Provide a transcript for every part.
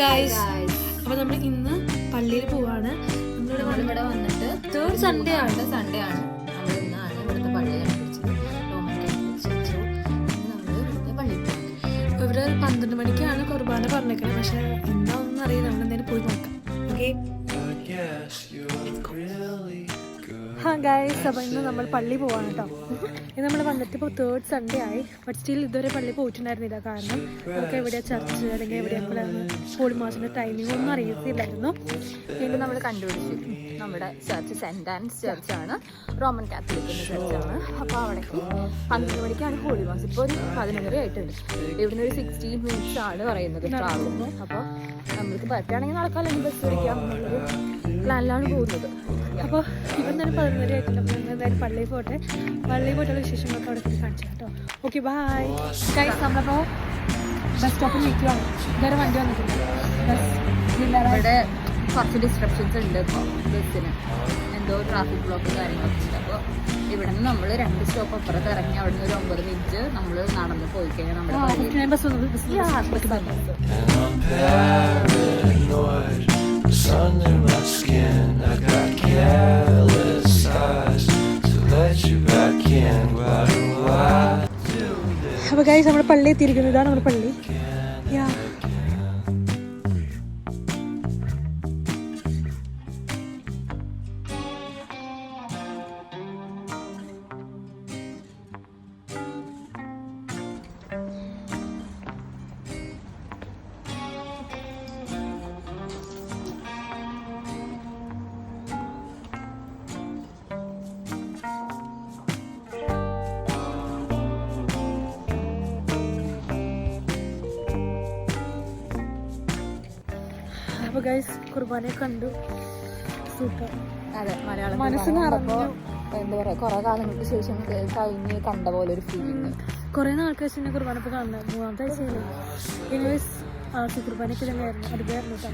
Guys, അപ്പോൾ നമ്മൾ ഇന്ന് പള്ളിയിൽ പോവാണ്. നമ്മളിവിടെ വന്നിട്ട് തേർഡ് സൺഡേ ആണ്. നമ്മൾ ഇന്നാണ് ഇവിടുത്തെ പള്ളി കണ്ടുപിടിച്ചത്. നമ്മൾ ഇവിടുത്തെ പള്ളിയിൽ പോകും. ഇവിടെ 12 മണിക്കാണ് കുർബാന പറഞ്ഞേക്കുന്നത്. പക്ഷെ എന്താണെന്ന് അറിയില്ല, നമ്മൾ എന്തായാലും പോയി നോക്കാം. ഓക്കെ ഗൈസ്, അപ്പോൾ ഇന്ന് നമ്മൾ പള്ളി പോവാണ് കേട്ടോ. ഇത് നമ്മൾ വന്നിട്ട് ഇപ്പോൾ തേർഡ് സൺഡേ ആയി. ബട്ട് സ്റ്റിൽ ഇതുവരെ പള്ളി പോയിട്ടുണ്ടായിരുന്നില്ല. കാരണം നമുക്ക് എവിടെയാണ് ചർച്ച് അല്ലെങ്കിൽ എവിടെയാണ് ഹോളി മാസിൻ്റെ ടൈമിംഗ് ഒന്നും അറിയത്തില്ലായിരുന്നു. വീണ്ടും നമ്മൾ കണ്ടുപിടിച്ചു നമ്മുടെ ചർച്ച് സെൻറ് ആൻസ് ചർച്ചാണ്, റോമൻ കാത്തലിക്കിൻ്റെ ചർച്ചാണ്. അപ്പോൾ അവിടേക്ക് 12 മണിക്കാണ് ഹോളി മാസ്. ഇപ്പോൾ ഒരു 11:30 ആയിട്ടുണ്ട്. ഇവിടുന്ന് ഒരു 16 മിനിറ്റ്സ് ആണ് പറയുന്നത് ട്രാവലിന്. അപ്പോൾ നമ്മൾക്ക് പറ്റുകയാണെങ്കിൽ നടക്കാല്ലെങ്കിൽ ബസ് പിടിക്കാം എന്നുള്ളൊരു പ്ലാനിലാണ് പോകുന്നത്. അപ്പോൾ ഇവിടുന്ന് ഒരു 11:30 ആയിട്ടില്ല. അപ്പോൾ ഞങ്ങൾ എന്തായാലും പള്ളിയിൽ പോട്ടെ. പള്ളിയിൽ പോയിട്ടുള്ള വിശേഷങ്ങളൊക്കെ അവിടെ കാണിച്ചു കേട്ടോ. Okay bye guys. നമ്മളപ്പോൾ ബസ് സ്റ്റോപ്പിൽ നിൽക്കുകയാണ്. ഇതുവരെ വണ്ടി വന്നിട്ടുണ്ട്. ഇവിടെ കുറച്ച് ഡിസ്ട്രപ്ഷൻസ് ഉണ്ട് ഇപ്പോൾ ബസ്സിന്. എന്തോ ട്രാഫിക് ബ്ലോക്ക് കാര്യങ്ങളൊക്കെ ഉണ്ട്. അപ്പോൾ ഇവിടെ നിന്ന് നമ്മൾ 2 സ്റ്റോപ്പ് അപ്പുറത്ത് ഇറങ്ങി അവിടെ നിന്ന് ഒരു 9 മിനിറ്റ് നമ്മൾ നടന്ന് പോയി കഴിഞ്ഞാൽ നമ്മുടെ ബസ് വന്നു. Sun in my skin, I got careless eyes to let you back in. Why do I do this? അപ്പോൾ ഗൈസ്, നമ്മുടെ പള്ളി എത്തിയിരിക്കുന്നത്. ഇതാണ് നമ്മുടെ പള്ളി. അപ്പോൾ ഗൈസ്, കുർബാനയെ കണ്ടു. സൂപ്പർ. അതെ, മലയാളം മനസ്സ് നിറഞ്ഞു. എന്താ പറയുക, കുറേ കാലങ്ങൾക്ക് ശേഷം കഴിഞ്ഞ് കണ്ട പോലെ ഒരു ഫീലിംഗ്. കുറേ നാൾക്ക് ശേഷം തന്നെ കുർബാന ഇപ്പോൾ കാണുന്നത്. 3-ാമത്തെ ആഴ്ചയിലെ ഇംഗ്ലീഷ് കുർബാനയ്ക്ക് തന്നെയായിരുന്നു. അതുപോയായിരുന്നു കേട്ടോ.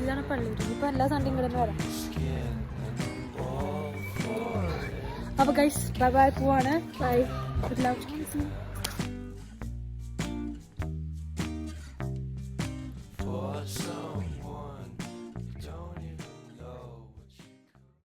ഇതാണ് പള്ളി. ഇപ്പം എല്ലാ സൺഡേയും കൂടെ വരാം. അപ്പോൾ ഗൈസ്, ബൈ ബൈ, പോവാണ്. Bye, good love. For some